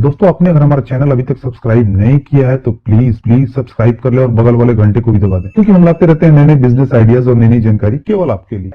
दोस्तों आपने अगर हमारा चैनल अभी तक सब्सक्राइब नहीं किया है तो प्लीज सब्सक्राइब कर ले और बगल वाले घंटे को भी दबा दें, क्योंकि हम लाते रहते हैं नए नए बिजनेस आइडियाज और नई नई जानकारी केवल आपके लिए।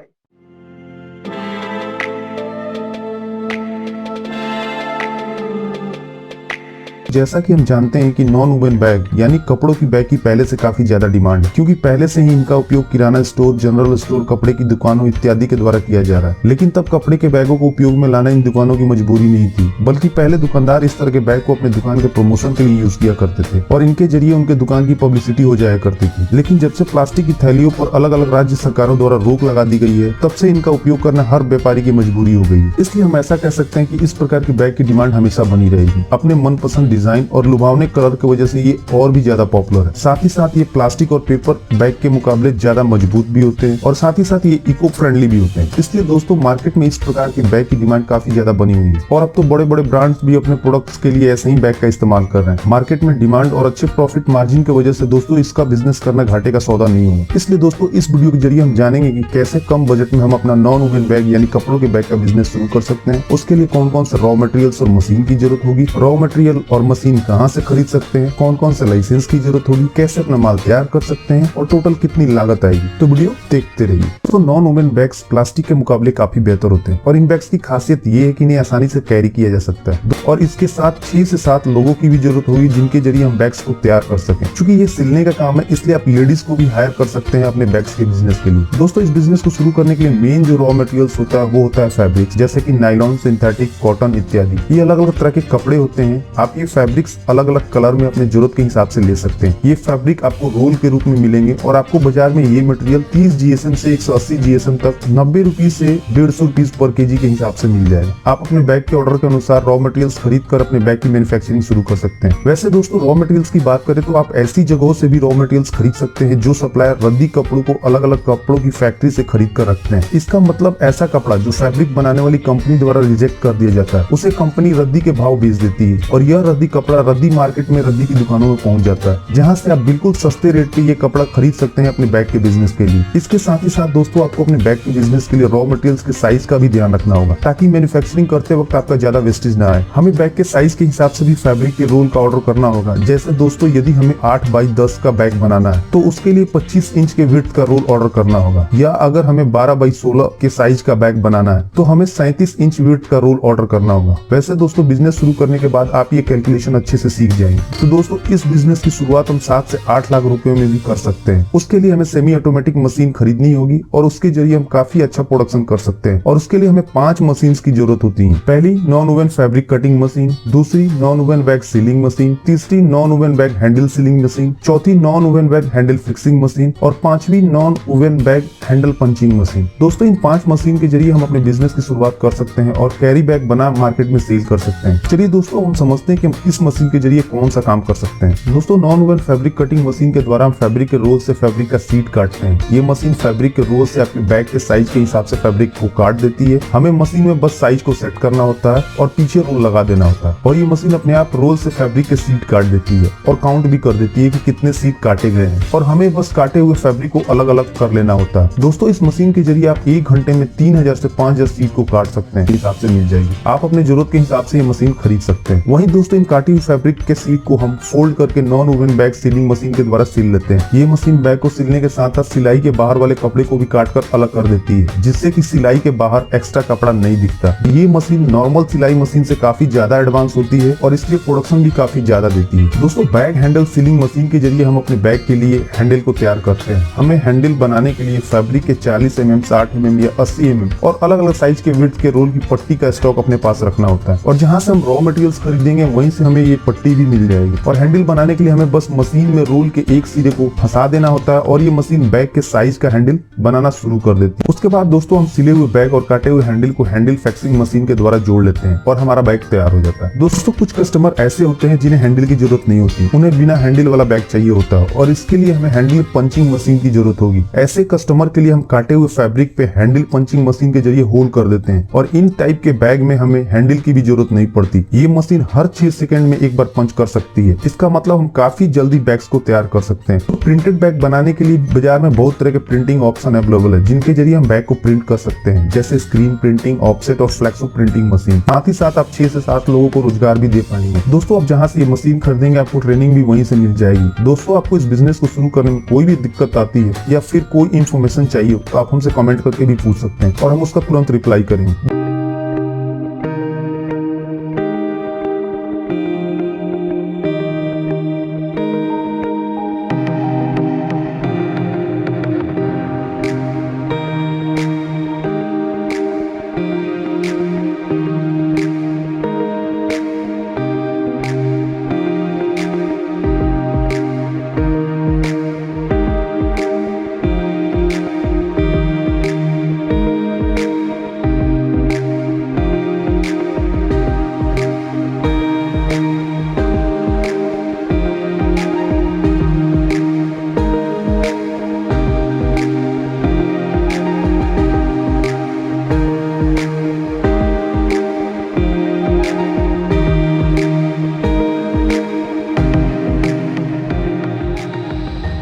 जैसा कि हम जानते हैं कि नॉन वुवन बैग यानी कपड़ों की बैग की पहले से काफी ज्यादा डिमांड है, क्योंकि पहले से ही इनका उपयोग किराना स्टोर, जनरल स्टोर, कपड़े की दुकानों इत्यादि के द्वारा किया जा रहा है। लेकिन तब कपड़े के बैगों को उपयोग में लाना इन दुकानों की मजबूरी नहीं थी, बल्कि पहले दुकानदार इस तरह के बैग को अपने दुकान के प्रमोशन के लिए यूज किया करते थे और इनके जरिए उनके दुकान की पब्लिसिटी हो जाया करती थी। लेकिन जब से प्लास्टिक की थैलियों पर अलग अलग राज्य सरकारों द्वारा रोक लगा दी गई है, तब से इनका उपयोग करना हर व्यापारी की मजबूरी हो गई है। इसलिए हम ऐसा कह सकते हैं कि इस प्रकार की बैग की डिमांड हमेशा बनी रहेगी। अपने मनपसंद डिजाइन और लुभावने कलर की वजह से ये और भी ज्यादा पॉपुलर है। साथ ही साथ ये प्लास्टिक और पेपर बैग के मुकाबले ज्यादा मजबूत भी होते हैं और साथ ही साथ ये इको फ्रेंडली भी होते हैं। इसलिए दोस्तों मार्केट में इस प्रकार के बैग की डिमांड काफी ज्यादा बनी हुई है और अब तो बड़े बड़े ब्रांड्स भी अपने प्रोडक्ट्स के लिए ऐसे ही बैग का इस्तेमाल कर रहे हैं। मार्केट में डिमांड और अच्छे प्रॉफिट मार्जिन की वजह से दोस्तों इसका बिजनेस करना घाटे का सौदा नहीं होगा। इसलिए दोस्तों इस वीडियो के जरिए हम जानेंगे कि कैसे कम बजट में हम अपना नॉन वुवन बैग यानी कपड़ों के बैग का बिजनेस शुरू कर सकते हैं। उसके लिए कौन कौन से रॉ मटेरियल्स और मशीन की जरूरत होगी, रॉ मटेरियल और मशीन कहाँ से खरीद सकते हैं, कौन कौन से लाइसेंस की जरूरत होगी, कैसे अपना माल तैयार कर सकते हैं और टोटल कितनी लागत आएगी। तो वीडियो देखते रहिए। तो नॉन वुवन बैग्स प्लास्टिक के मुकाबले काफी बेहतर होते हैं और इन बैग्स की खासियत ये है कि इन्हें आसानी से कैरी किया जा सकता है और इसके साथ 6 से 7 लोगों की भी जरूरत होगी जिनके जरिए हम बैग्स को तैयार कर सकें। चूंकि ये सिलने का काम है, इसलिए आप लेडीज को भी हायर कर सकते हैं अपने बैग्स के बिजनेस के लिए। दोस्तों इस बिजनेस को शुरू करने के लिए मेन जो रॉ मटेरियल्स होता है वो होता है फैब्रिक्स, जैसे कि नायलॉन, सिंथेटिक, कॉटन इत्यादि। ये अलग अलग तरह के कपड़े होते हैं। आप ये फैब्रिक्स अलग अलग कलर में अपने जरूरत के हिसाब से ले सकते हैं। ये फैब्रिक आपको रोल के रूप में मिलेंगे और आपको बाजार में ये मटेरियल 30 GSM से 180 GSM तक 90 रुपीज से 150 रुपीज पर केजी के हिसाब से मिल जाएगा। आप अपने बैग के ऑर्डर के अनुसार रॉ मटेरियल्स खरीद कर अपने बैग की मैन्युफैक्चरिंग शुरू कर सकते हैं। वैसे दोस्तों रॉ मटेरियल्स की बात करें तो आप ऐसी जगहों से भी रॉ मटेरियल्स खरीद सकते हैं जो सप्लायर रद्दी कपड़ों को अलग अलग कपड़ों की फैक्ट्री से खरीद कर रखते हैं। इसका मतलब ऐसा कपड़ा जो फैब्रिक बनाने वाली कंपनी द्वारा रिजेक्ट कर दिया जाता है उसे कंपनी रद्दी के भाव बेच देती है और यह रद्दी कपड़ा रद्दी मार्केट में रद्दी की दुकानों में पहुंच जाता है, जहां से आप बिल्कुल सस्ते रेट पे ये कपड़ा खरीद सकते हैं अपने बैग के बिजनेस के लिए। इसके साथ ही साथ दोस्तों आपको अपने बैग के बिजनेस के लिए रॉ मटेरियल्स के साइज का भी ध्यान रखना होगा ताकि मैन्युफैक्चरिंग करते वक्त आपका ज्यादा वेस्टेज ना आए। हमें बैग के साइज के हिसाब से भी फैब्रिक के रोल का ऑर्डर करना होगा। जैसे दोस्तों यदि हमें 8 बाई 10 का बैग बनाना है तो उसके लिए 25 इंच के विड्थ का रोल ऑर्डर करना होगा, या अगर हमें 12 बाई 16 के साइज का बैग बनाना है तो हमें 37 इंच विड्थ का रोल ऑर्डर करना होगा। वैसे दोस्तों बिजनेस शुरू करने के बाद आप ये कैलकुलेशन अच्छे से सीख जाएंगे। तो दोस्तों इस बिजनेस की शुरुआत हम 7 से 8 लाख रुपए में भी कर सकते हैं। उसके लिए हमें सेमी ऑटोमेटिक मशीन खरीदनी होगी और उसके जरिए हम काफी अच्छा प्रोडक्शन कर सकते हैं और उसके लिए हमें 5 मशीन की जरूरत होती है। पहली non woven fabric cutting machine, दूसरी non woven bag sealing machine, तीसरी non woven bag handle sealing machine, चौथी non woven bag handle fixing machine और 5वीं non woven bag handle punching machine. दोस्तों इन 5 मशीन के जरिए हम अपने बिजनेस की शुरुआत कर सकते हैं और कैरी बैग बना मार्केट में सेल कर सकते हैं। चलिए दोस्तों हम समझते हैं कि हम इस मशीन के जरिए कौन सा काम कर सकते हैं। दोस्तों non woven fabric cutting machine के द्वारा हम फैब्रिक के रोल से फैब्रिक का सीट काटते हैं। ये मशीन फैब्रिक के रोल से आपके बैग के साइज के हिसाब से फैब्रिक को काट देती है। हमें मशीन में बस साइज को सेट करना होता है और पीछे रोल लगा देना होता है और ये मशीन अपने आप रोल से फैब्रिक के सीट काट देती है और काउंट भी कर देती है कि कितने सीट काटे गए हैं और हमें बस काटे हुए फैब्रिक को अलग अलग कर लेना होता है। दोस्तों इस मशीन के जरिए आप 1 घंटे में 3000 से 5000 सीट को काट सकते हैं। हिसाब से मिल जाएगी। आप अपने जरूरत के हिसाब से ये मशीन खरीद सकते हैं। वहीं दोस्तों इन काटी हुई फैब्रिक के सीट को हम फोल्ड करके non woven bag sealing machine के द्वारा सिल लेते हैं। ये मशीन बैग को सिलने के साथ साथ सिलाई के बाहर वाले कपड़े को भी काटकर अलग कर देती है, जिससे कि सिलाई के बाहर एक्स्ट्रा कपड़ा नहीं दिखता। ये मशीन नॉर्मल सिलाई मशीन से काफी ज्यादा एडवांस होती है और इसलिए प्रोडक्शन भी काफी ज्यादा देती है। दोस्तों बैग हैंडल सीलिंग मशीन के जरिए हम अपने बैग के लिए हैंडल को तैयार करते हैं। हमें हैंडल बनाने के लिए फैब्रिक के 40 mm, 60 mm या 80 mm और अलग अलग साइज के विड्थ के रोल की पट्टी का स्टॉक अपने पास रखना होता है और जहाँ से हम रॉ मटेरियल्स खरीदेंगे वहीं से हमें ये पट्टी भी मिल जाएगी। और हैंडल बनाने के लिए हमें बस मशीन में रोल के एक सिरे को फंसा देना होता है और ये मशीन बैग के साइज का हैंडल बनाना शुरू कर देती है। उसके बाद दोस्तों हम सिले हुए बैग और काटे हुए हैंडल को हैंडल फिक्सिंग मशीन के द्वारा जोड़ लेते हैं और हमारा बैग तैयार हो जाता है। दोस्तों कुछ कस्टमर ऐसे होते हैं जिन्हें हैंडल की जरूरत नहीं होती, उन्हें बिना हैंडल वाला बैग चाहिए होता है और इसके लिए हमें हैंडल पंचिंग मशीन की जरूरत होगी। ऐसे कस्टमर के लिए हम काटे हुए फैब्रिक पे हैंडल पंचिंग मशीन के जरिए होल कर देते हैं और इन टाइप के बैग में हमें हैंडल की भी जरूरत नहीं पड़ती। ये मशीन हर 6 से सेकंड में एक बार पंच कर सकती है। इसका मतलब हम काफी जल्दी बैग्स को तैयार कर सकते हैं। तो प्रिंटेड बैग बनाने के लिए बाजार में बहुत तरह के प्रिंटिंग ऑप्शन अवेलेबल है, जिनके जरिए हम बैग को प्रिंट कर सकते हैं, जैसे स्क्रीन प्रिंटिंग, ऑफसेट और फ्लेक्सो प्रिंटिंग मशीन। साथ ही साथ आप 6 से 7 लोगों को रोजगार भी दे पाएंगे। दोस्तों, आप जहां से ये मशीन खरीदेंगे आपको ट्रेनिंग भी वहीं से मिल जाएगी। दोस्तों, आपको इस बिजनेस को शुरू करने में कोई भी दिक्कत आती है या फिर कोई इन्फॉर्मेशन चाहिए तो आप हमसे कमेंट करके भी पूछ सकते हैं और हम उसका तुरंत रिप्लाई करेंगे।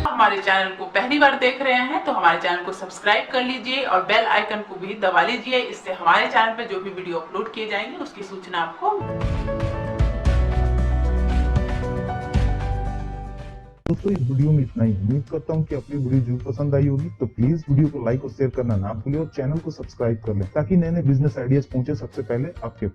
हमारे चैनल को पहली बार देख रहे हैं तो हमारे चैनल को सब्सक्राइब कर लीजिए और बेल आइकन को भी दबा लीजिए। इससे हमारे चैनल पे जो भी वीडियो अपलोड किए जाएंगे उसकी सूचना आपको। दोस्तों, इस वीडियो में इतना ही। उम्मीद करता हूँ कि अपनी वीडियो जरूर पसंद आई होगी। तो प्लीज वीडियो को लाइक और शेयर करना ना भूलें और चैनल को सब्सक्राइब कर लें ताकि नए नए बिजनेस आइडियाज पहुंचे सबसे पहले आपके पास।